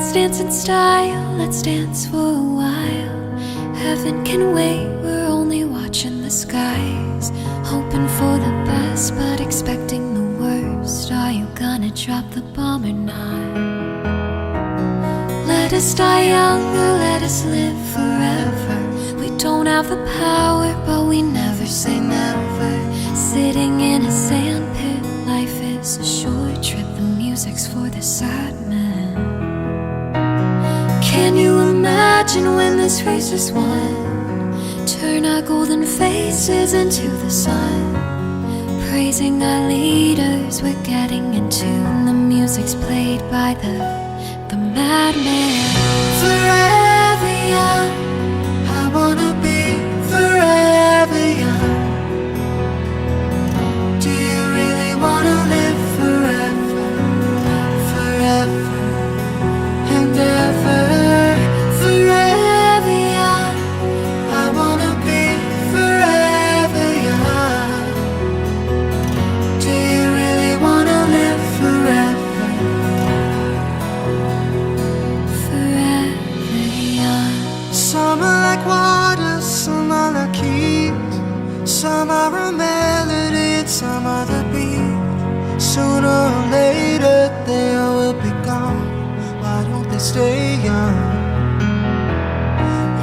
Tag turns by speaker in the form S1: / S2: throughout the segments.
S1: Let's dance in style, let's dance for a while. Heaven can wait, we're only watching the skies. Hoping for the best, but expecting the worst. Are you gonna drop the bomb or not? Let us die young or let us live forever. We don't have the power, but we never say never. Sitting in a sandpit, life is a short trip. The music's for the sad men. Can you imagine when this race is won? Turn our golden faces into the sun. Praising our leaders, we're getting in tune. The music's played by the madman. Forever young, I wanna be forever young. Do you really wanna live forever, forever and ever? Forever young, I wanna be forever young. Do you really wanna live forever, forever young? Some are like water, some are like heat. Some are a melody and some are the beat. Sooner or later they all will be gone. Why don't they stay young?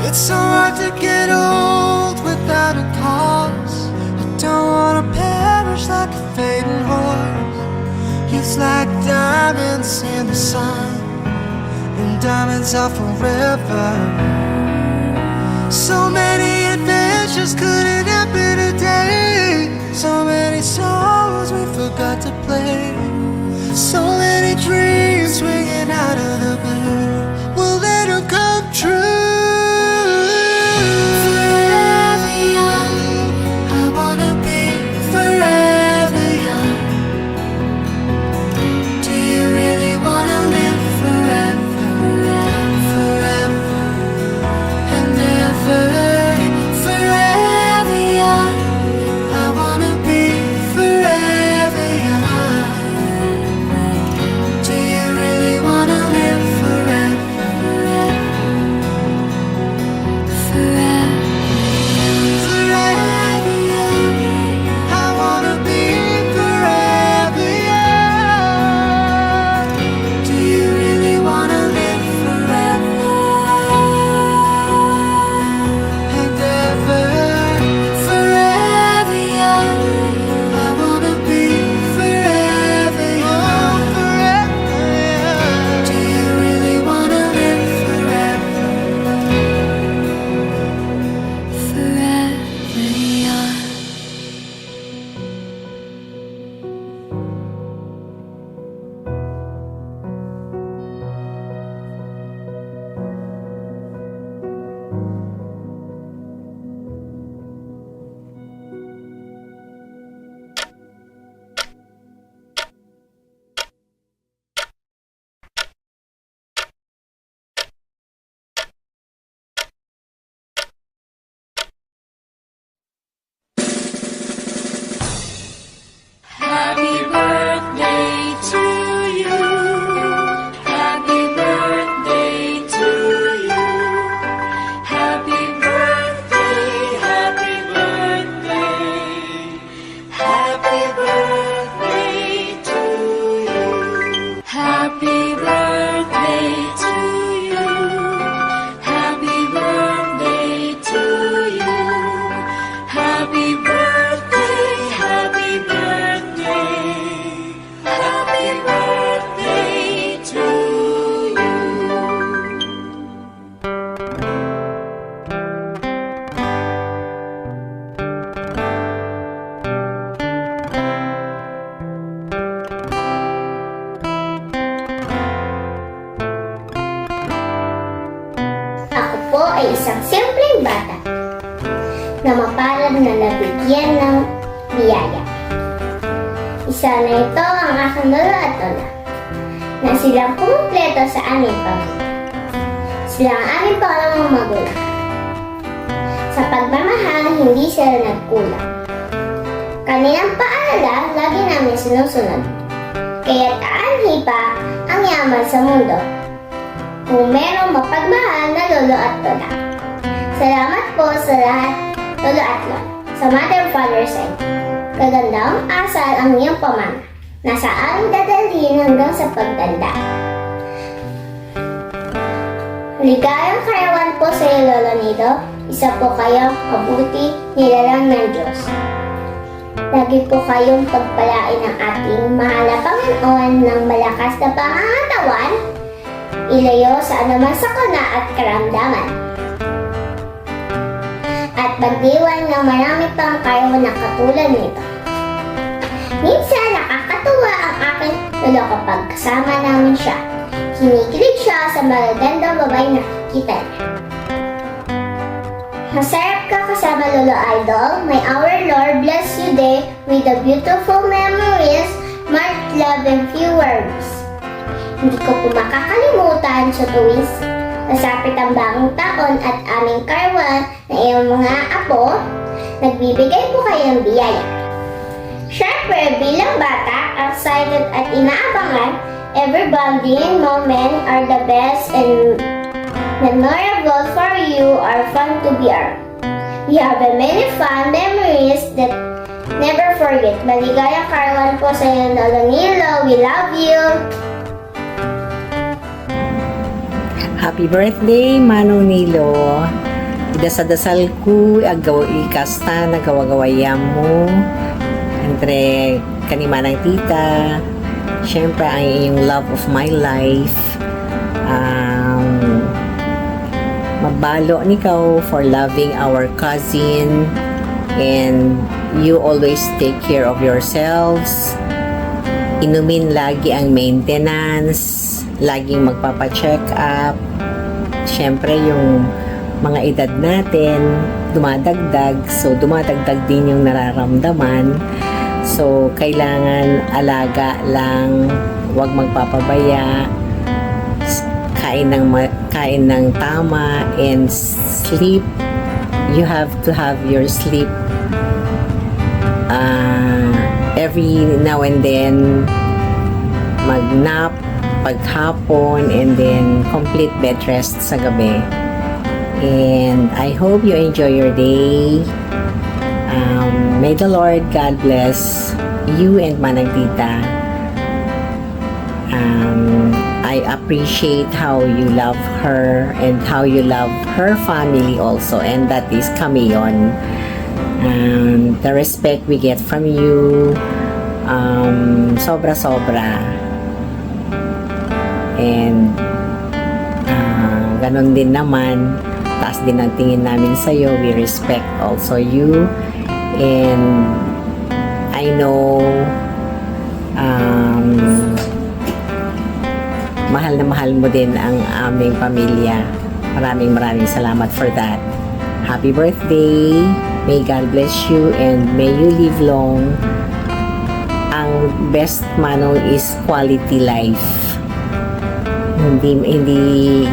S1: It's so hard to get old without a cause. I don't wanna perish like a fading horse. Youth's like diamonds in the sun, and diamonds are forever. So many adventures couldn't happen today. So many songs we forgot to play. So many dreams swinging out of the blue. We'll let them come true. Forever young, I wanna be forever young. Do you really wanna live forever, forever and ever? Forever young, I wanna be forever young. Do you really wanna live forever, forever, forever young? I wanna be forever young. Do you really wanna live forever and ever? Forever young, I wanna be forever young, forever young. Do you really wanna live forever, forever young?
S2: Happy birthday to you. Happy birthday to you. Happy birthday, happy birthday. Happy birthday to you. Happy birthday to you. Happy birthday to you. Happy birthday, happy birthday. Happy birthday to you.
S3: Ako po ay isang simpleng bata na mapalad na nabigyan ng biyaya. Isa na ito ang aking lalato na silang kumumpleto sa aming pamilya. Sila ang aming pangalawang magulang. Sa pagmamahal, hindi sila nagkulang. Kanilang paalala, lagi namin sinusunod. Kaya't aanhi pa ang yaman sa mundo. kung merong mapagmahal na lolo at lola. Salamat po sa lahat, lolo at lola, sa mother and father side. Kagandang asal ang iyong pamana. Nasa aming dadalhin hanggang sa pagtanda. Ligayang karawan po sa iyo, Lolo Nido. Isa po kayong mabuti nilalang ng Diyos. Lagi po kayong pagpalain ng ating mahal na Panginoon ng malakas na pangangatawan, ilayo sa anumang sakuna at karamdaman. At magdiwan ng marami pang karawan na katulad nito. Minsan nakakatuwa ang aking lolo kapag kasama namin siya. Kinikilig siya sa magagandang babae na nakikita niya. Masarap ka kasama, Lolo Idol. May our Lord bless you day with the beautiful memories, much love and few words. Hindi ko po makakalimutan sa tuwing nasapit ang bagong taon at aming karwan na iyong mga apo, nagbibigay po kayo ng biyaya. Siyempre, bilang bata, excited at inaabangan, every bonding moment are the best and memorable for you are fun to be around. We have many fun memories that never forget. Maligayang karawan po sa iyo, Lolo Nilo. We love you!
S4: Happy birthday, Manong Nilo. Idasal-dasal ko, agaw ikasta, nagawa-gawayam mo. Entre kanimanang tita, syempre ang iyong love of my life. Mabalo nikaw for loving our cousin, and you always take care of yourselves. Inumin lagi ang maintenance, laging magpapa-check up. Syempre yung mga edad natin dumadagdag, so dumadagdag din yung nararamdaman. So, kailangan alaga lang, huwag magpapabaya, kain ng tama, and sleep. You have to have your sleep every now and then. Mag-nap paghapon, and then complete bed rest sa gabi. And I hope you enjoy your day. May the Lord God bless you and Manang Tita. I appreciate how you love her and how you love her family also, and that is Camion. The respect we get from you, sobra-sobra. And ganon din naman, taas din ang tingin namin sa'yo. We respect also you. And I know mahal na mahal mo din ang aming pamilya. Maraming salamat for that. Happy birthday! May God bless you and may you live long. Ang best, Manong, is quality life. Hindi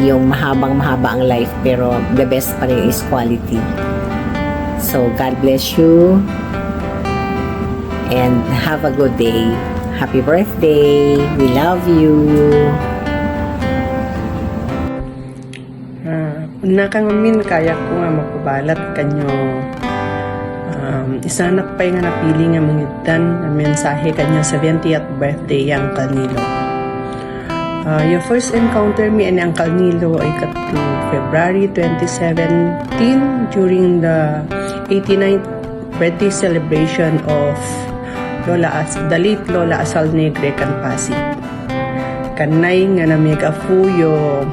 S4: yung mahaba ang life, pero the best pa rin is quality. So, God bless you and have a good day. Happy birthday! We love you!
S5: Nakangamin kaya ko nga mapabalat kanyo isa nakpay nga napili nga mangitan na mensahe kanyo 70th birthday ang Uncle Nilo. Your first encounter me and Uncle Nilo ay katlo February 2017 during the 89th birthday celebration of the late Lola Asal Negre Canpasi. Kanay nga na mega fuyo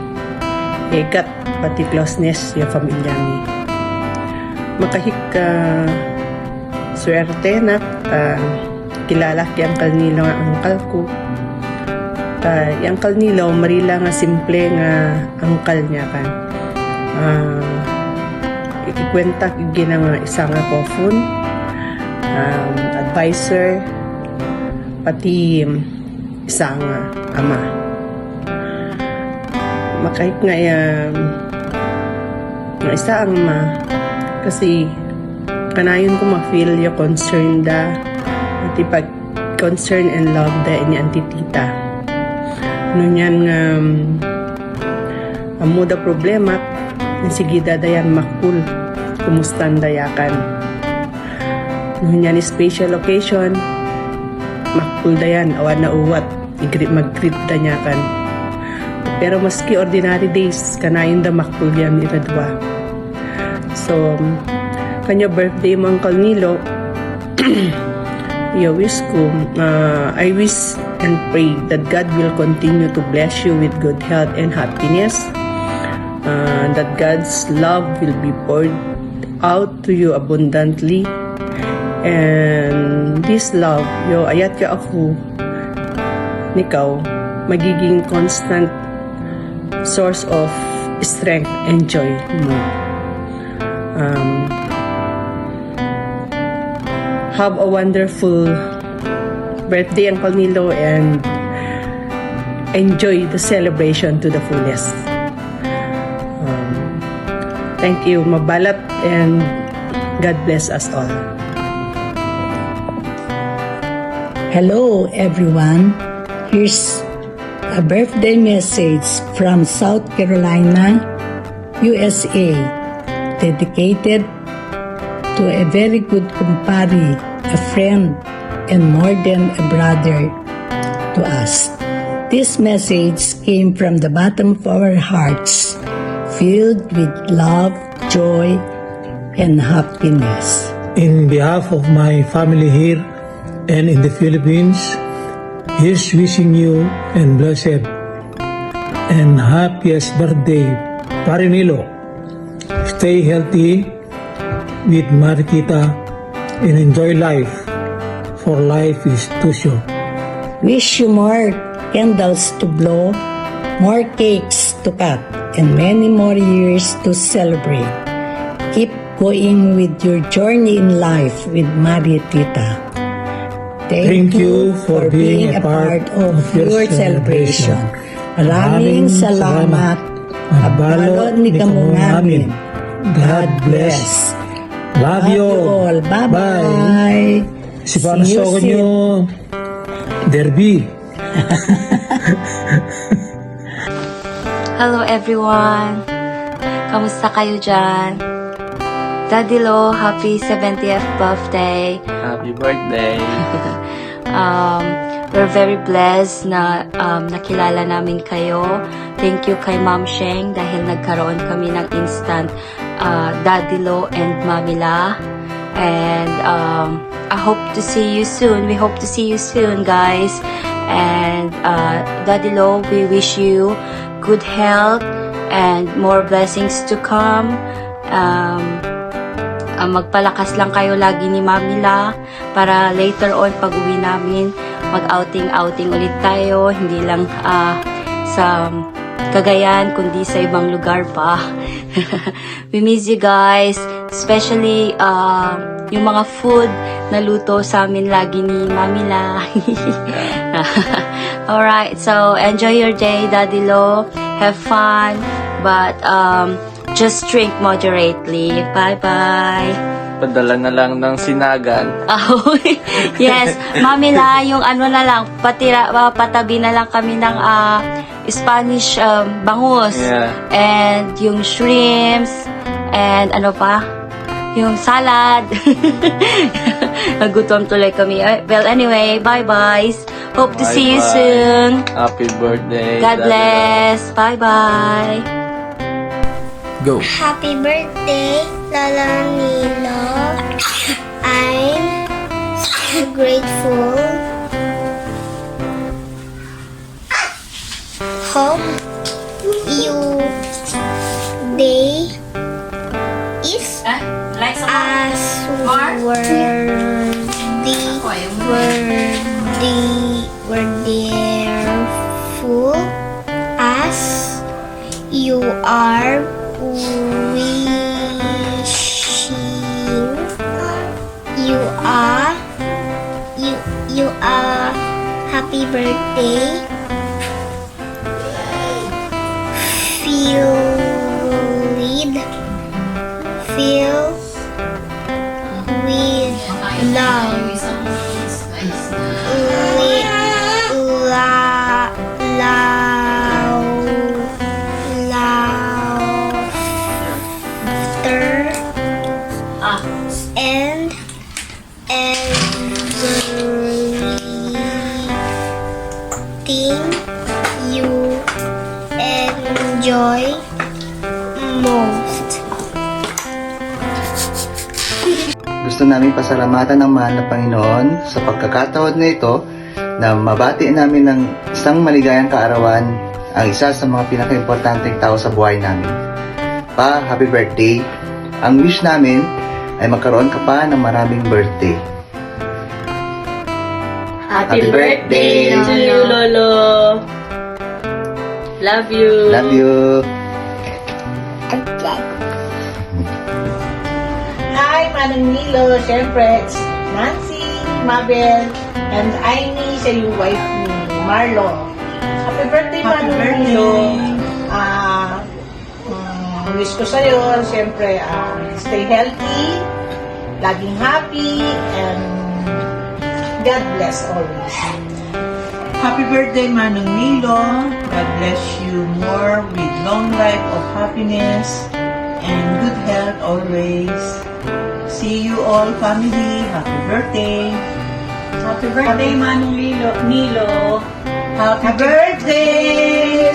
S5: egat pati closeness yung pamilya ni. Makahik swerte na kilala ki Uncle Nilo nga uncle ko. Yung Uncle Nilo marila nga simple nga uncle niya kan. Ikikwenta gina nga isa nga kofun, advisor, pati isa nga ama. Makahik nga nga isa ang ama kasi kanayon ko ma-feel yung concern da pati pag concern and love da ini antitita. Ano yan nga Amo da problema, sige dadayan makul, kumustan dayakan. Ngunyan ni special occasion, makul dayan, awan na uwat, mag-greet danyakan. Pero maski ordinary days, kanayin da makul yan iradwa. So, kanya birthday mo Uncle Nilo, I wish and pray that God will continue to bless you with good health and happiness. That God's love will be poured out to you abundantly. And this love, ayat ka ako, nikaw, magiging constant source of strength and joy mo. Have a wonderful birthday, Uncle Nilo, and enjoy the celebration to the fullest. Thank you, mabalat, and God bless us all.
S6: Hello everyone. Here's a birthday message from South Carolina, USA, dedicated to a very good kumpari, a friend, and more than a brother to us. This message came from the bottom of our hearts, filled with love, joy, and happiness.
S7: In behalf of my family here and in the Philippines, here's wishing you and blessed and happiest birthday, Pare Nilo. Stay healthy with Marikita and enjoy life, for life is too short.
S6: Wish you more candles to blow, more cakes to cut, and many more years to celebrate. Keep going with your journey in life with Marietita.
S7: Thank you for being a part of your celebration.
S6: Maraming salamat. Abalot ni kamungamin.
S7: God bless. Love you all.
S6: Bye-bye.
S7: Si paano
S6: See you
S7: sa
S6: soon.
S7: nyo, Derby.
S8: Hello everyone! Kamusta kayo dyan? Daddy Lo, happy 70th birthday!
S9: Happy birthday!
S8: We're very blessed na nakilala namin kayo. Thank you kay Ma'am Sheng dahil nagkaroon kami ng instant Daddy Lo and Mami La. And I hope to see you soon. We hope to see you soon, guys. And Daddy Lo, we wish you good health and more blessings to come. Magpalakas lang kayo lagi ni Mami La para later on pag uwi namin mag-outing ulit tayo, hindi lang sa Cagayan kundi sa ibang lugar pa. We miss you guys, especially yung mga food na luto sa amin lagi ni Mami La. Alright, so enjoy your day, Daddy Lo. Have fun, but just drink moderately. Bye-bye.
S9: Padala na lang ng sinagan.
S8: Oh, yes, Mami La, yung ano na lang, patabi na lang kami ng Spanish bangus.
S9: Yeah.
S8: And yung shrimps, and ano pa? Yung salad. Nagutom tuloy kami. Well, anyway, bye-bye. Hope to see you
S9: Bye-bye.
S8: soon.
S9: Happy birthday.
S8: God
S9: Daddy Lo.
S8: bless. Bye-bye.
S9: Go.
S3: Happy birthday, Lola Nilo. I'm so grateful. Hope you day is as wonderful as you are wishing you are happy birthday. Filled with love. Love. enjoy most?
S10: Gusto namin pasalamatan ang mahal na Panginoon sa pagkakataon na ito na mabati namin ng isang maligayang kaarawan ang isa sa mga pinaka-importanteng tao sa buhay namin. Pa, happy birthday! Ang wish namin ay magkaroon ka pa ng maraming birthday. Happy birthday
S5: to you, Lolo. Love you.
S10: Love you!
S11: Hi, Manang Nilo. Siyempre, it's Nancy, Mabel, and Aimee, siya yung wife ni Marlo. Happy birthday, Manang Nilo. Wish ko sa'yo, siyempre, stay healthy, laging happy, and God bless always.
S12: Happy birthday, Manong Nilo. God bless you more with long life of happiness and good health always. See you all, family. Happy birthday.
S11: Happy birthday, Manong Nilo.
S12: Happy birthday!